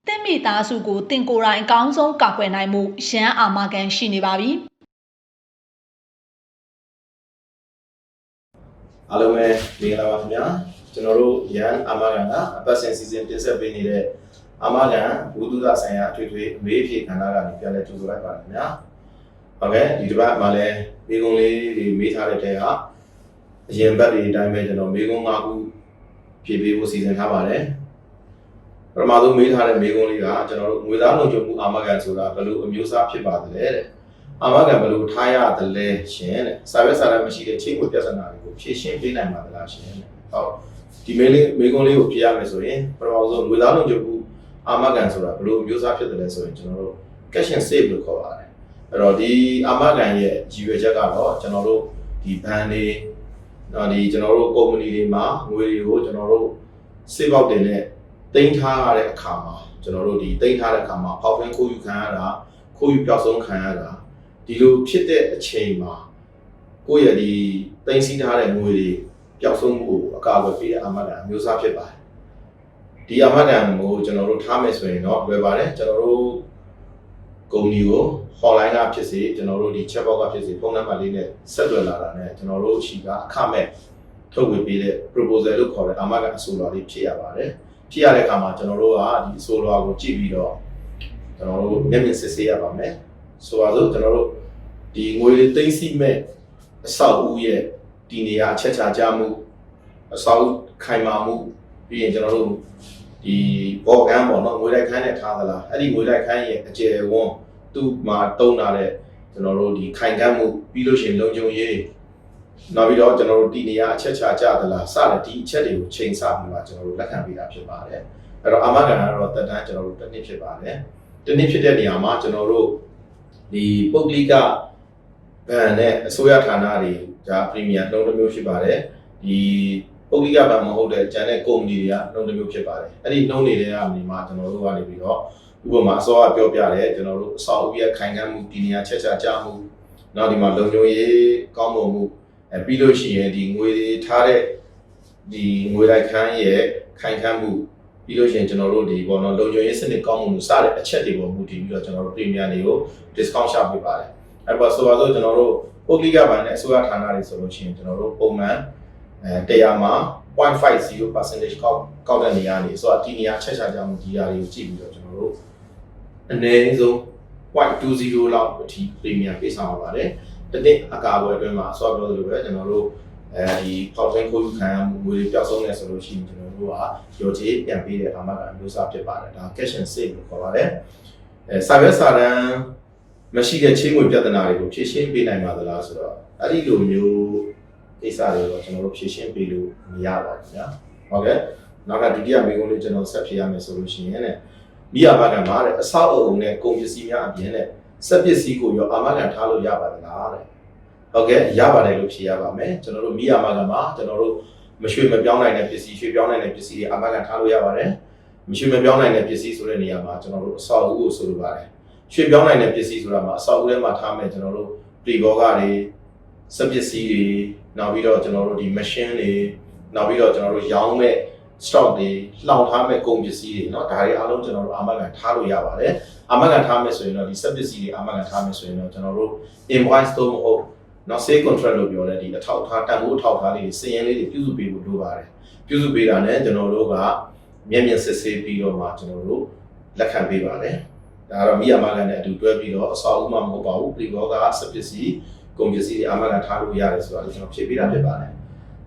တစ်မိသားစုကိုတင်ကိုယ်တိုင်အကောင်းဆုံးကာကွယ်နိုင်မှုရန်အာမခံရှိနေပါပြီအားလုံးပဲမင်္ဂလာပါခင်ဗျာကျွန်တော်တို့ရန်အာမခံကအပတ်စဉ်စီစဉ်တင်ဆက်ပေးနေတဲ့အာမခံဘုဒ္ဓသာဆိုင်ရာအထွေထွေအမေးဖြေကဏ္ဍကနေပြန်လည်ကြိုဆိုလိုက်ပါခင်ဗျာဟုတ်ကဲ့ဒီတစ်ပတ်မှာလည်းမိကုံးလေးတွေမေးထားတဲ့တဲကအရင်ဘက်တွေအတိုင်းပဲကျွန်တော်မိကုံး၅ခုဖြည့်ပေးဖို့စီစဉ်ထားပါတယ်ပထမဆုံးမေးထားတဲ့မိကုံးလေးကကျွန်တော်တို့ငွေသားလုံခြုံမှုအာမခံဆိုတာဘယ်လိုအမျိုးအစားဖြစ်ပါသလဲတဲ့အာမခံဘယ်လိုထားရသလဲရှင်တဲ့စာရွက်စာတမ်းမရှိတဲ့ချိန်ခွေပြဿနာတွေကိုဖြေရှင်းပေးနိုင်ပါသလားရှင်တဲ့ဟုတ်ဒီမေကုံးလေးကိုဖြေရမယ်ဆိုရင်ပထမဆုံးငွေသားလုံခြုံမှုအာမခံဆိုတာဘယ်လိုအမျိုးအစားဖြစ်တယ်လဲဆိုရင်ကျွန်တော်တို့ cash and save လို့ခေါ်ပါတယ်အဲ့တော့ဒီအာမခံရဲ့ရည်ရွယ်ချက်ကတော့ကျွန်တော်တို့ဒီဘဏ်တွေတော့ဒီကျွန်တော်တို့ကုမ္ပဏီတွေမှာငွေတွေကိုကျွန်တော်တို့ save out တင်နဲ့တင်ထားရတဲ့အခါမှာကျွန်တော်တို့ဒီတင်ထားတဲ့အခါမှာပေါက်ဖင်းခိုးယူခံရတာခိုးယူပျောက်ဆုံးခံရတာဒီလိုဖြစ်တဲ့အချိန်မှာကိုယ့်ရဲ့ဒီတင်စီးထားတဲ့ငွေတွေပျောက်ဆုံးမှုကိုအကာအကွယ်ပေးတဲ့အာမခံအမျိုးအစားဖြစ်ပါတယ်ဒီအာမခံကိုကျွန်တော်တို့ထားမယ်ဆိုရင်တော့လွယ်ပါတယ်ကျွန်တော်တို့ကုမ္ပဏီကို hotline ကဖြစ်စေကျွန်တော်တို့ဒီ chatbot ကဖြစ်စေဖုန်းနံပါတ်လေးနဲ့ဆက်သွယ်လာတာနဲ့ကျွန်တော်တို့ရှိကအခမဲ့ထုတ်ဝေပေးတဲ့ proposal လို့ခေါ်တဲ့အာမခံအဆိုလွှာလေးဖြည့်ရပါတယ်ဖြည့်ရတဲ့အခါမှာကျွန်တော်တို့ကဒီအဆိုလွှာကိုကြည့်ပြီးတော့ကျွန်တော်တို့မျက်မြင်စစ်ဆေးရပါမယ်ဆိုပါစို့ကျွန်တော်တို့ဒီငွေလေးသိမ်းဆည်းမဲ့အဆောက်အဦရဲ့ဒီနေရာအချက်ချာကြမှုအဆောက်ခိုင်မာမှုပြီးရင်ကျွန်တော်တို့ဒီဘော်ကန်းပေါ့နော်ငွေလိုက်ခန်းနဲ့ထားသလားအဲ့ဒီငွေလိုက်ခန်းရဲ့အကျယ်ဝန်းသူ့မှာတုံးလာတဲ့ကျွန်တော်တို့ဒီခိုင်ခန့်မှုပြီးလို့ရှိရင်လုံခြုံရေးနောက်ပြီးတော့ကျွန်တော်တို့ဒီနေရာအချက်ချာကြသလားစတဲ့ဒီအချက်တွေကိုချိန်ဆပြီးမှကျွန်တော်တို့လက်ခံပေးတာဖြစ်ပါတယ်အဲ့တော့အာမခံကတော့တက်တန်းကျွန်တော်တို့တစ်နှစ်ဖြစ်ပါတယ်တစ်နှစ်ဖြစ်တဲ့နေရာမှာကျွန်တော်တို့ဒီပုဂ္ဂလိကဘဏ်နဲ့အစိုးရဌာနတွေဒါပရီမီယံနှုန်းတစ်မျိုးဖြစ်ပါတယ်ဒီပုဂ္ဂလိကဘဏ်မဟုတ်တဲ့ကျန်တဲ့ကုမ္ပဏီတွေကနှုန်းတစ်မျိုးဖြစ်ပါတယ်အဲ့ဒီနှုန်းတွေထဲကနေမှကျွန်တော်တို့ကနေပြီးတော့ဥပမာအစောကပြောပြတယ်ကျွန်တော်တို့အစောအဦရဲ့ခိုင်ခံ့မှုဒီနေရာချက်ချာကြမှုနောက်ဒီမှာလုံခြုံရေးကောင်းမွန်မှုပြီးလို့ရှိရင်ဒီငွေတွေထားတဲ့ဒီငွေလိုက်ခန်းရဲ့ခိုင်ခံ့မှုပြီးလို့ရှိရင်ကျွန်တော်တို့ဒီဘောနော်လုံခြုံရေးစနစ်ကောင်းမှုစတဲ့အချက်တွေပေါ်မူတည်ပြီးတော့ကျွန်တော်တို့ premium တွေကို discount ရှာပေးပါတယ်အဲ့တော့ဆိုပါစို့ကျွန်တော်တို့ပုဂ္ဂလိကဘဏ်နဲ့အစိုးရဌာနတွေဆိုလို့ရှိရင်ကျွန်တော်တို့ပုံမှန်100မှာ 0.50% ကောက်တဲ့နေရာနေဆိုတော့ဒီနေရာချက်ချာကြမှုဒီနေရာတွေကိုကြည့်ပြီးတော့ကျွန်တော်တို့အနည်းဆုံး 0.20 လောက်အထိ premium ပေးဆောင်ရပါတယ်တနည်းအကာအကွယ်အတွင်းမှာဆော့ပြောသလိုပဲကျွန်တော်တို့ဒီပေါက်ဖင်းခိုးယူခံရမှုငွေပျောက်ဆုံးနေဆိုလို့ရှိရင်ကျွန်တော်တို့ကရောချေပြန်ပေးတဲ့အာမခံအမျိုးအစားဖြစ်ပါတယ်ဒါ cash and save လို့ခေါ်ပါတယ်စာရွက်စာတမ်းမရှိတဲ့ချင်းငွေပြဿနာတွေကိုဖြေရှင်းပေးနိုင်ပါသလားဆိုတော့အဲ့ဒီလိုမျိုးကိစ္စတွေတော့ကျွန်တော်တို့ဖြေရှင်းပေးလို့မရပါဘူးညာဟုတ်ကဲ့နောက်ကဒုတိယမေးခွန်းလေးကျွန်တော်ဆက်ဖြေရမယ်ဆိုလို့ရှိရင်မိအာမခံမှာတဲ့အဆောက်အအုံနဲ့ကုန်ပစ္စည်းများအပြင်နဲ့စက်ပစ္စည်းကိုရောအာမခံထားလို့ရပါသလားတဲ့ဟုတ်ကဲ့ရပါတယ်လို့ဖြေရပါမယ်ကျွန်တော်တို့မိအာမခံမှာကျွန်တော်တို့မရွှေမပြောင်းနိုင်တဲ့ပစ္စည်းရွှေပြောင်းနိုင်တဲ့ပစ္စည်းတွေအာမခံထားလို့ရပါတယ်မရွှေမပြောင်းနိုင်တဲ့ပစ္စည်းဆိုတဲ့နေရာမှာကျွန်တော်တို့အဆောက်အဦကိုဆိုလိုပါတယ်ရွှေပြောင်းနိုင်တဲ့ပစ္စည်းဆိုတာမှာအဆောက်အဦထဲမှာထားမယ်ကျွန်တော်တို့ပရိဘောဂတွေစက်ပစ္စည်းတွေနောက်ပြီးတော့ကျွန်တော်တို့ဒီ machine တွေနောက်ပြီးတော့ကျွန်တော်တို့ရောင်းမဲ့ stock တွေလှောင်ထားမဲ့ကုန်ပစ္စည်းတွေเนาะဒါတွေအားလုံးကျွန်တော်တို့အာမခံထားလို့ရပါတယ်အာမခံထားမယ်ဆိုရင်တော့ဒီ sub ပစ္စည်းတွေအာမခံထားမယ်ဆိုရင်တော့ကျွန်တော်တို့ invoice တော့မဟုတ်เนาะ sale contract လို့ပြောတဲ့ဒီအထောက်အထားတန်ဖိုးအထောက်အထားလေးတွေစည်ရင်းလေးတွေပြုစုပေးဖို့လိုပါတယ်ပြုစုပေးတာနဲ့ကျွန်တော်တို့ကမျက်မြင်စစ်ဆေးပြီးတော့မှကျွန်တော်တို့လက်ခံပေးပါတယ်ဒါကတော့မိအာမခံနဲ့အတူတွဲပြီးတော့အဆောက်အဦမှမဟုတ်ပါဘူးပြည်ဘောက sub ပစ္စည်းကုန်ပစ္စည်းတွေအာမခံထားလို့ရတယ်ဆိုတာကျွန်တော်ဖြေပေးတာဖြစ်ပါတယ်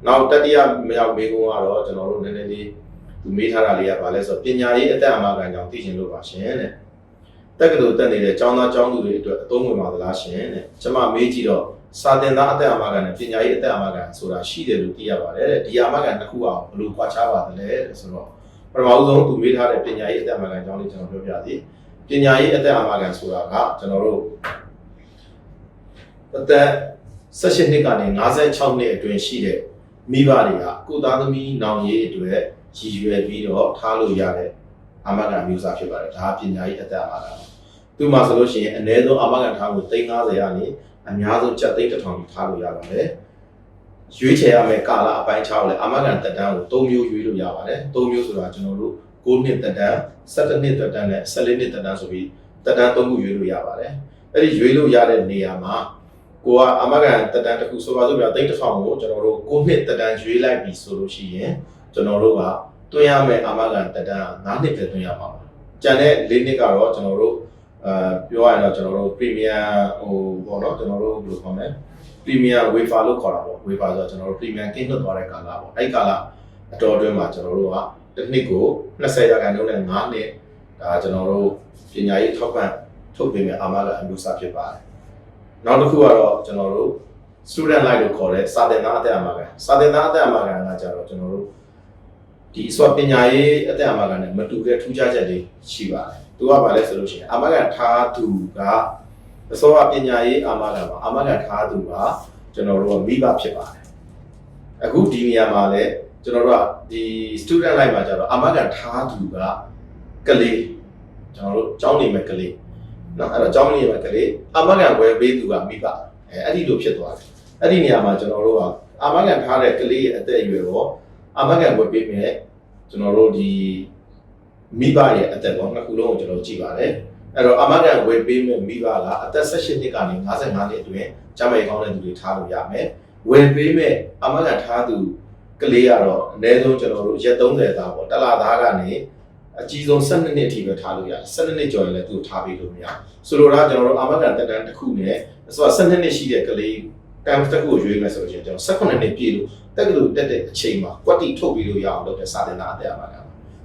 နောက်တတိယမြောက်မေးခွန်းကတော့ကျွန်တော်တို့နည်းနည်းလေးသူမေးထားတာလေးကဘာလဲဆိုတော့ပညာရေးအသက်အာမခံကြောင့်သိချင်လို့ပါရှင်တဲ့တက္ကသိုလ်တက်နေတဲ့ကျောင်းသားကျောင်းသူတွေအတွက်အသုံးဝင်ပါသလားရှင်တဲ့ကျွန်မမေးကြည့်တော့စာသင်သားအသက်အာမခံနဲ့ပညာရေးအသက်အာမခံဆိုတာရှိတယ်လို့သိရပါတယ်တဲ့ဒီအာမခံတစ်ခုအောင်ဘယ်လိုခွာခြားပါသလဲဆိုတော့ပထမဦးဆုံးသူမေးထားတဲ့ပညာရေးအသက်အာမခံကြောင့်လေးကျွန်တော်ပြောပြသည်ပညာရေးအသက်အာမခံဆိုတာကကျွန်တော်တို့အသက်18နှစ်ကနေ56နှစ်အတွင်းရှိတဲ့မိဘတွေကကိုသားသမီးနောင်ရေးအတွက်ရည်ရွယ်ပြီးတော့ထားလို့ရတဲ့အာမခံမျိုးစားဖြစ်ပါတယ်ဒါပညာရေးအသက်အာမခံသူမှဆိုလို့ရှိရင်အနည်းဆုံးအာမခံထားဖို့350ကနေအများဆုံးကျပ်သိန်း1000ထိထားလို့ရပါတယ်ရွေးချယ်ရမယ့်ကာလအပိုင်းခြားကိုလည်းအာမခံတက်တန်းကို3မျိုးရွေးလို့ရပါတယ်3မျိုးဆိုတာကျွန်တော်တို့ 9နှစ်တက်တန်း17နှစ်တက်တန်းနဲ့14နှစ်တက်တန်းဆိုပြီးတက်တန်း3ခုရွေးလို့ရပါတယ်အဲ့ဒီရွေးလို့ရတဲ့နေရာမှာကိုကအာမခံတက်တန်းတစ်ခုဆိုပါစို့ပြ3000ကိုကျွန်တော်တို့9နှစ်တက်တန်းရွေးလိုက်ပြီဆိုလို့ရှိရင်ကျွန်တော်တို့ကတွင်းရမယ်အာမခံတက်တန်း9နှစ်ပဲတွင်းရမှာပါကျန်တဲ့4နှစ်ကတော့ကျွန်တော်တို့ပြောရရင်တော့ကျွန်တော်တို့ premium ပေါ့နော်ကျွန်တော်တို့ဘယ်လိုခေါ်မလဲ premium waiver လို့ခေါ်တာပေါ့ waiver ဆိုတော့ကျွန်တော်တို့ premium ကင်းလွတ်သွားတဲ့ကာလပေါ့အဲ့ကာလအတော်အတွင်းမှာကျွန်တော်တို့ကတစ်နှစ်ကို20ရာခိုင်နှုန်းနဲ့9နှစ်ဒါကျွန်တော်တို့ပညာရေးထောက်ပံ့ထုတ်ပေးမယ်အာမခံအမျိုးအစားဖြစ်ပါတယ်နောက်တစ်ခုကတော့ကျွန်တော်တို့ student life လို့ခေါ်တဲ့စာသင်သားအသက်အာမခံစာသင်သားအသက်အာမခံကကြတော့ကျွန်တော်တို့ဒီအစွမ်းပညာရေးအသက်အာမခံနဲ့မတူတဲ့ထူးခြားချက်တွေရှိပါတယ်သူကဘာလဲဆိုလို့ရှိရင်အာမခံထားသူကအစောပညာရေးအာမခံပါအာမခံထားသူကကျွန်တော်တို့ကမိဘဖြစ်ပါတယ်အခုဒီနေရာမှာလည်းကျွန်တော်တို့ကဒီ student life မှာကျတော့အာမခံထားသူကကလေးကျွန်တော်တို့ကျောင်းနေမဲ့ကလေးနော်အဲ့တော့ကျောင်းနေမဲ့ကလေးအာမခံဝယ်ပေးသူကမိဘအဲ့ဒီလိုဖြစ်သွားတယ်အဲ့ဒီနေရာမှာကျွန်တော်တို့ကအာမခံထားတဲ့ကလေးရဲ့အသက်အရွယ်ရောအာမခံဝယ်ပေးမယ်ကျွန်တော်တို့ဒီမိဘရဲ့အသက်ပေါ့နှစ်ခုလုံးကိုကျွန်တော်ကြည့်ပါတယ်အဲ့တော့အာမခံဝယ်ပေးမယ်မိဘကအသက်18နှစ်ကနေ55နှစ်အတွင်းကျန်းမာရေးကောင်းတဲ့သူတွေထားလို့ရမယ်ဝယ်ပေးမယ်အာမခံထားသူကလေးကတော့အနည်းဆုံးကျွန်တော်တို့ရက်30သားပေါ့တလသားကနေအကြီးဆုံး12နှစ်အထိပဲထားလို့ရတယ်12နှစ်ကျော်ရင်လည်းသူ့ထားပေးလို့မရဆိုလိုတာကျွန်တော်တို့အာမခံတက်တန်းတစ်ခုနဲ့ဆိုတော့12နှစ်ရှိတဲ့ကလေးတန်းတစ်ခုကိုရွေးမယ်ဆိုရင်ကျွန်တော်18နှစ်ပြည့်လို့တက်ကလေးတက်တဲ့အချိန်မှာကွက်တီထုတ်ပြီးလို့ရအောင်လုပ်တဲ့စာသင်တာအသက်အာမခံ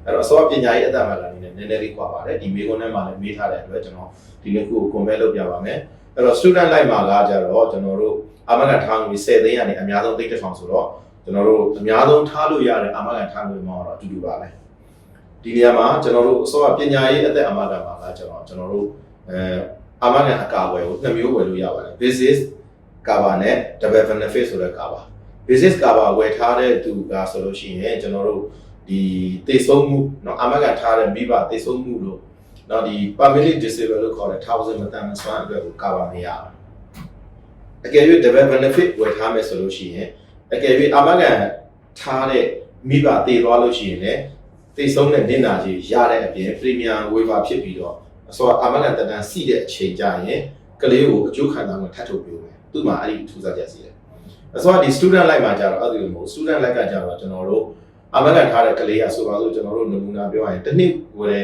အဲ့တော့အစောပညာရေးအသက်အာမခံနေနဲ့နည်းနည်းလေးကွာပါတယ်ဒီမေကွန်းထဲမှာလည်းမေးထားတဲ့အတွက်ကျွန်တော်ဒီနေ့ခုကို compare လုပ်ပြပါမယ်အဲ့တော့ student life မှာကကြတော့ကျွန်တော်တို့အာမခံထားငွေ10သိန်းကနေအများဆုံး3000ဆိုတော့ကျွန်တော်တို့အများဆုံးထားလို့ရတဲ့အာမခံထားငွေမှာတော့အတူတူပါပဲဒီနေရာမှာကျွန်တော်တို့အစောပညာရေးအသက်အာမခံမှာကကျွန်တော်တို့အာမခံအကာအကွယ်ကို2မျိုးဝယ်လို့ရပါတယ် basis cover နဲ့ double benefit ဆိုတဲ့ cover basis cover ဝယ်ထားတဲ့သူကဆိုလို့ရှိရင်ကျွန်တော်တို့ဒီသေဆုံးမှုเนาะအာမခံထားတဲ့မိဘသေဆုံးမှုလို့เนาะဒီ permanently disabled လို့ခေါ်တဲ့1000မတန်မစွမ်းအတွက်ကို cover မရဘူးအကယ်၍ double benefit ဝယ်ထားမယ်ဆိုလို့ရှိရင်အကယ်၍အာမခံထားတဲ့မိဘသေသွားလို့ရှိရင်လည်းသေဆုံးတဲ့နစ်နာကြီးရတဲ့အပြင် premium waiver ဖြစ်ပြီးတော့အစောအာမခံတက်တန်းစီတဲ့အချိန်ကျရင်ကလေးကိုအကျိုးခံစားမှုထပ်ထုတ်ပေးမယ်သူ့မှာအဲ့ဒီထူးခြားချက်ရှိတယ်အစောဒီ student life မှာကျတော့အဲ့ဒီလိုမဟုတ် student life ကကျတော့ကျွန်တော်တို့အာမခံထားတဲ့ကလေးကဆိုပါစို့ကျွန်တော်တို့နမူနာပြောရရင်တစ်နှစ်ဝယ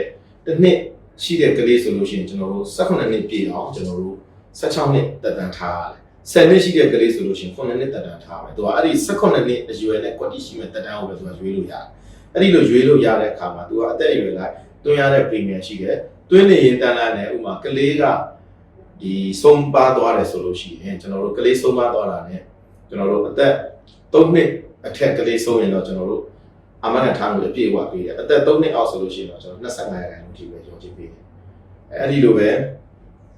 ်တစ်နှစ်ရှိတဲ့ကလေးဆိုလို့ရှိရင်ကျွန်တော်တို့18နှစ်ပြည့်အောင်ကျွန်တော်တို့16နှစ်တက်တန်းထားရတယ်10နှစ်ရှိတဲ့ကလေးဆိုလို့ရှိရင်9နှစ်တက်တန်းထားမယ်သူကအဲ့ဒီ18နှစ်အရွယ်နဲ့ကွက်တီရှိမဲ့တက်တန်းကိုပဲသူကရွေးလို့ရတယ်အဲ့ဒီလိုရွေးလို့ရတဲ့အခါမှာသူကအသက်အရွယ်လိုက်တွင်းရတဲ့ premium ရှိတယ်တွင်းနေရင်တန်းလာနဲ့ဥမာကလေးကဒီဆုံးပါသွားတယ်ဆိုလို့ရှိရင်ကျွန်တော်တို့ကလေးဆုံးပါသွားတာ ਨੇ ကျွန်တော်တို့အသက်3နှစ်အထက်ကလေးဆုံးရင်တော့ကျွန်တော်တို့အာမခံထားမှုအပြည့်အဝပေးတယ်အသက်3နှစ်အောက်ဆိုလို့ရှိရင်တော့ကျွန်တော်25ရာခိုင်နှုန်းထိပဲရောချပေးတယ်အဲ့ဒီလိုပဲ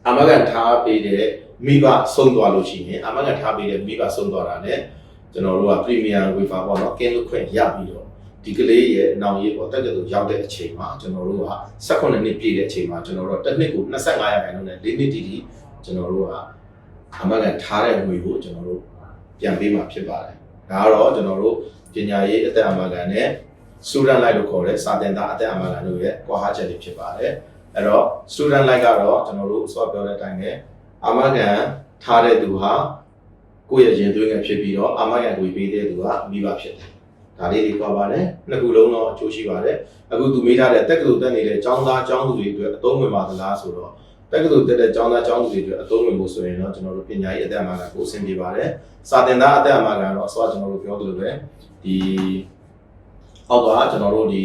အာမခံထားပေးတဲ့မိဘဆုံးသွားလို့ရှိရင်အာမခံထားပေးတဲ့မိဘဆုံးသွားတာ ਨੇ ကျွန်တော်တို့က premium waiver ပေါ့နော်ကင်းလွတ်ခွင့်ရပြီးတော့ဒီကလေးရဲ့နောင်ရေးပေါ်တက်ကတူရောက်တဲ့အချိန်မှာကျွန်တော်တို့က18နှစ်ပြည့်တဲ့အချိန်မှာကျွန်တော်တို့တစ်နှစ်ကို25ရာခိုင်နှုန်းနဲ့4နှစ်တိတိကျွန်တော်တို့ကအမှန်ကန်ထားတဲ့ငွေကိုကျွန်တော်တို့ပြန်ပေးမှာဖြစ်ပါတယ်။ဒါကတော့ကျွန်တော်တို့ပညာရေးအသက်အမှန်ကန်နဲ့ student life လို့ခေါ်တဲ့စာသင်သားအသက်အမှန်ကန်တို့ရဲ့ကွာဟချက်တွေဖြစ်ပါတယ်။အဲ့တော့ student life ကတော့ကျွန်တော်တို့အစောပြောတဲ့အတိုင်းပဲအမှန်ကန်ထားတဲ့သူဟာကိုယ့်ရဲ့ရင်သွေးငယ်ဖြစ်ပြီးတော့အမှန်ကန်ကိုပေးတဲ့သူကမိဘဖြစ်တယ်။ဒါလေးတွေပြောပါတယ်နှစ်ခုလုံးတော့အကျိုးရှိပါတယ်အခုသူမေးထားတဲ့တက္ကသိုလ်တက်နေတဲ့ကျောင်းသားကျောင်းသူတွေအတွက်အသုံးဝင်ပါသလားဆိုတော့တက္ကသိုလ်တက်တဲ့ကျောင်းသားကျောင်းသူတွေအတွက်အသုံးဝင်ဖို့ဆိုရင်တော့ကျွန်တော်တို့ပညာရေးအသက်အမှန်ကန်ကိုအဆင်ပြေပါတယ်စာသင်သားအသက်အမှန်ကန်တော့အစောကျွန်တော်တို့ပြောသလိုပဲဒီအောက်ကကျွန်တော်တို့ဒီ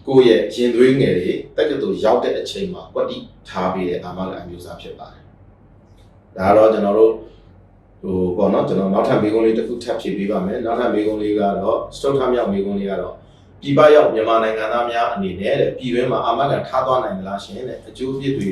ကိုယ့်ရဲ့ရင်သွေးငယ်တွေတက္ကသိုလ်ရောက်တဲ့အချိန်မှာကွက်တိထားပေးတဲ့အာမခံအမျိုးအစားဖြစ်ပါတယ်ဒါကတော့ကျွန်တော်တို့ဟိုပေါ့နော်ကျွန်တော်နောက်ထပ်မေးခွန်းလေးတစ်ခုထပ်ဖြည့်ပေးပါမယ်နောက်ထပ်မေးခွန်းလေးကတော့စတုတ်ထမြောက်မေးခွန်းလေးကတော့ပြည်ပရောက်မြန်မာနိုင်ငံသားများအနေနဲ့တဲ့ပြည်တွင်းမှာအာမခံထားသွားနိုင်မလားရှင်တဲ့အကျိုးအပြစ်တွေ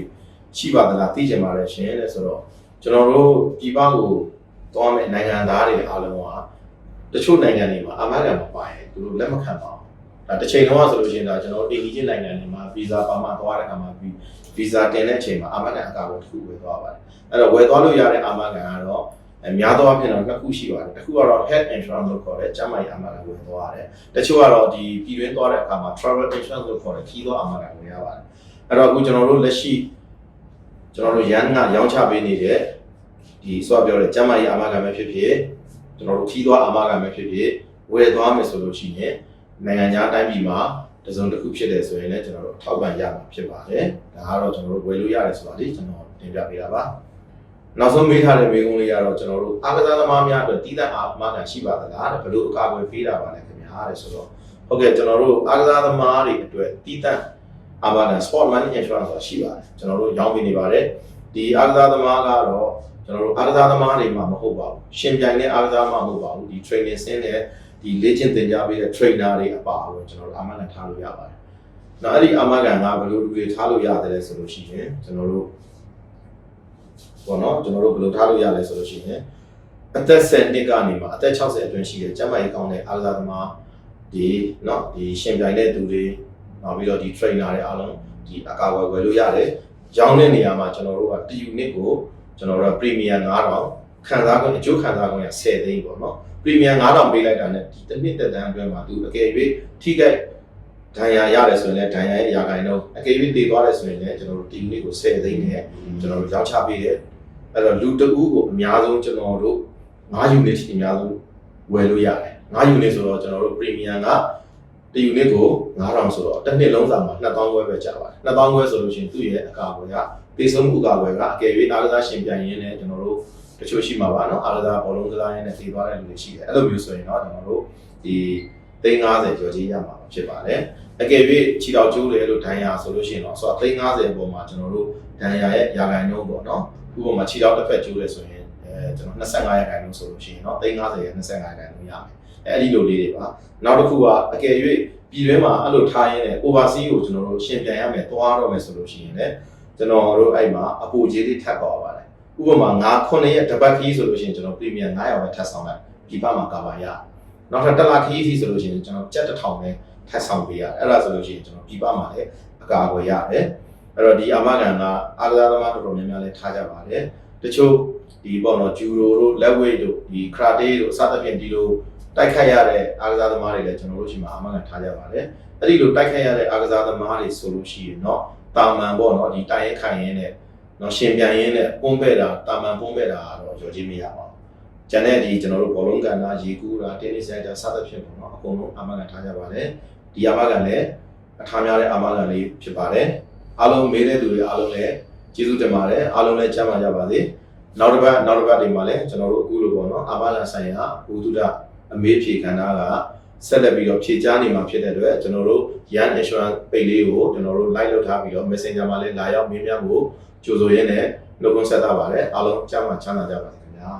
ရှိပါသလားသိချင်ပါတယ်ရှင်တဲ့ဆိုတော့ကျွန်တော်တို့ပြည်ပကိုသွားမယ့်နိုင်ငံသားတွေအားလုံးကတချို့နိုင်ငံတွေမှာအာမခံမပါရင်သူတို့လက်မခံပါဘူးဒါတစ်ချိန်လုံးဆိုလို့ရှိရင်ဒါကျွန်တော်အိန္ဒိယနိုင်ငံတွေမှာဗီဇာပါမသွားတဲ့အခါမှာဗီဇာတင်တဲ့အချိန်မှာအာမခံအကာအကွယ်တစ်ခုဝယ်သွားပါတယ်အဲ့တော့ဝယ်သွားလို့ရတဲ့အာမခံကတော့ များသောအားဖြင့်တော့နှစ်ခုရှိပါတယ်တစ်ခုကတော့ health insurance လို့ခေါ်တယ်ကျန်းမာရေးအာမခံဝင်သွားရတယ်တချို့ကတော့ဒီပြည်တွင်းသွားတဲ့အခါမှာ travel insurance လို့ခေါ်တယ်ခီးသွားအာမခံဝင်ရပါတယ်အဲ့တော့အခုကျွန်တော်တို့လက်ရှိကျွန်တော်တို့ရန်ကရောင်းချပေးနေတဲ့ဒီဆိုပြောတဲ့ကျန်းမာရေးအာမခံပဲဖြစ်ဖြစ်ကျွန်တော်တို့ခီးသွားအာမခံပဲဖြစ်ဖြစ်ဝယ်သွားမယ်ဆိုလို့ရှိရင်နိုင်ငံခြားတိုင်းပြည်မှာတစုံတစ်ခုဖြစ်တယ်ဆိုရင်လည်းကျွန်တော်တို့ထောက်ပံ့ရမှာဖြစ်ပါတယ်ဒါကတော့ကျွန်တော်တို့ဝယ်လို့ရတယ်ဆိုတာလေကျွန်တော်တင်ပြပေးတာပါနောက်ဆုံးမေးထားတဲ့မေးခွန်းလေးကတော့ကျွန်တော်တို့အားကစားသမားများအတွက်တည်တံ့အာမခံရှိပါသလားတဲ့ဘယ်လိုအကာအကွယ်ပေးတာပါလဲခင်ဗျာတဲ့ဆိုတော့ဟုတ်ကဲ့ကျွန်တော်တို့အားကစားသမားတွေအတွက်တည်တံ့အာမခံ sport money insurance ဆိုတာရှိပါတယ်ကျွန်တော်တို့ရောင်းပေးနေပါတယ်ဒီအားကစားသမားကတော့ကျွန်တော်တို့အားကစားသမားတွေမှမဟုတ်ပါဘူးရှင်ပြိုင်တဲ့အားကစားသမားမဟုတ်ပါဘူးဒီ training ဆင်းတဲ့ဒီလေ့ကျင့်သင်ကြားပေးတဲ့ trainer တွေအပါအဝင်ကျွန်တော်တို့အာမခံထားလို့ရပါတယ်နောက်အဲ့ဒီအာမခံကဘယ်လိုတွေထားလို့ရတယ်လဲဆိုလို့ရှိရင်ကျွန်တော်တို့ပေါ့နော်ကျွန်တော်တို့ဘယ်လိုထားလို့ရလဲဆိုလို့ရှိရင်အသက်10နှစ်ကနေမှအသက်60အတွင်းရှိတဲ့ကျန်းမာရေးကောင်းတဲ့အားကစားသမားဒီเนาะဒီရှင်ပြိုင်တဲ့သူတွေနောက်ပြီးတော့ဒီ trainer တွေအားလုံးဒီအကာအကွယ်ဝယ်လို့ရတယ်ရောင်းတဲ့နေရာမှာကျွန်တော်တို့က1 unit ကိုကျွန်တော်တို့က premium 9000ခံစားခွင့်အကျိုးခံစားခွင့်က10သိန်းပေါ့နော် premium 9000ပေးလိုက်တာနဲ့ဒီတစ်နှစ်သက်တမ်းအတွင်းမှာသူအကယ်၍ထိခိုက်ဒဏ်ရာရတယ်ဆိုရင်လည်းဒဏ်ရာရဲ့ရာခိုင်နှုန်းအကယ်၍တည်သွားတယ်ဆိုရင်လည်းကျွန်တော်တို့ဒီ unit ကို10သိန်းနဲ့ကျွန်တော်တို့ရောင်းချပေးတယ်အဲ့တော့လူတအူးကိုအများဆုံးကျွန်တော်တို့9 unit အများဆုံးဝယ်လို့ရတယ်9 unit ဆိုတော့ကျွန်တော်တို့ premium က1 unit ကို9000ဆိုတော့တစ်နှစ်လုံးစာမှာ2000ခွဲပဲကျပါတယ်2000ခွဲဆိုလို့ရှိရင်သူ့ရဲ့အကာအကွယ်ကပေးဆုံးမှုအကာအကွယ်ကအကယ်၍အားကစားရှင်ပြိုင်ရင်းနဲ့ကျွန်တော်တို့တချို့ရှိမှာပါเนาะအားကစားဘောလုံးကစားရင်းနဲ့တည်သွားတဲ့လူတွေရှိတယ်အဲ့လိုမျိုးဆိုရင်တော့ကျွန်တော်တို့ဒီ350ကျော်ကြီးရမှာဖြစ်ပါတယ်အကယ်၍ခြေတော်ကျိုးတယ်လို့ဒဏ်ရာဆိုလို့ရှိရင်တော့ဆိုတော့350ပေါ်မှာကျွန်တော်တို့ဒဏ်ရာရဲ့ရာခိုင်နှုန်းပေါ့เนาะဥပမာခြေတော်တစ်ဖက်ကျိုးတယ်ဆိုရင်ကျွန်တော်25ရာခိုင်နှုန်းဆိုလို့ရှိရင်တော့350ရဲ့25ရာခိုင်နှုန်းရမယ်အဲ့ဒီလိုလေးတွေပါနောက်တစ်ခုကအကယ်၍ပြည်တွင်းမှာအဲ့လိုထားရင်းနဲ့ overseas ကိုကျွန်တော်တို့ရှင်ပြန်ရမယ်သွားတော့မယ်ဆိုလို့ရှိရင်လည်းကျွန်တော်တို့အဲ့မှာအပူကြီးလေးထပ်ပါပါတယ်ဥပမာ9ရက်တပတ်ခီးဆိုလို့ရှိရင်ကျွန်တော် premium 900ပဲထပ်ဆောင်လိုက်ဒီဘက်မှာ cover ရနောက်ထပ်တစ်လခီးစီဆိုလို့ရှိရင်ကျွန်တော်ကြက်1000နဲ့ထပ်ဆောင်ပေးရတယ်အဲ့ဒါဆိုလို့ရှိရင်ကျွန်တော်ဒီဘက်မှာလည်းအကာအကွယ်ရတယ်အဲ့တော့ဒီအာမခံကအားကစားသမားတော်တော်များများလည်းထားကြပါတယ်တချို့ဒီပေါ့နော်ဂျူရိုတို့လက်ဝိတ်တို့ဒီခရာတေးတို့အစသဖြင့်ဒီလိုတိုက်ခိုက်ရတဲ့အားကစားသမားတွေလည်းကျွန်တော်တို့ရှိမှာအာမခံထားကြပါတယ်အဲ့ဒီလိုတိုက်ခိုက်ရတဲ့အားကစားသမားတွေဆိုလို့ရှိရင်တော့တာမန်ပေါ့နော်ဒီတိုင်ရင်ခိုင်ရင်းနဲ့နော်ရှင်ပြန်ရင်းနဲ့ပုံးပဲ့တာတာမန်ပုံးပဲ့တာတော့ရောကြီးမရပါဘူးကျန်တဲ့ဒီကျွန်တော်တို့ဘောလုံးကန်တာရေကူးတာတင်းနစ်ဆိုင်တာစသဖြင့်ပေါ့နော်အကုန်လုံးအာမခံထားကြပါတယ်ဒီအာမခံလည်းအထားများတဲ့အာမခံလေးဖြစ်ပါတယ်အားလုံးမေးတဲ့သူတွေအားလုံးလည်းကျေးဇူးတင်ပါတယ်အားလုံးလည်းကျမ်းမာကြပါစေနောက်တစ်ပတ်ဒီမှာလည်းကျွန်တော်တို့အခုလိုပေါ့နော်အာမခံဆိုင်ရာဘုဒ္ဓအမေးဖြေကဏ္ဍကဆက်လက်ပြီးတော့ဖြေကြားနေမှာဖြစ်တဲ့အတွက်ကျွန်တော်တို့ Yan Insurance page လေးကိုကျွန်တော်တို့ like လုပ်ထားပြီးတော့ Messenger မှာလည်းလာရောက်မေးမြန်းဖို့ကြိုဆိုရင်းနဲ့နှုတ်ခွန်းဆက်တာပါတယ်အားလုံးကျမ်းမာချမ်းသာကြပါစေခင်ဗျာ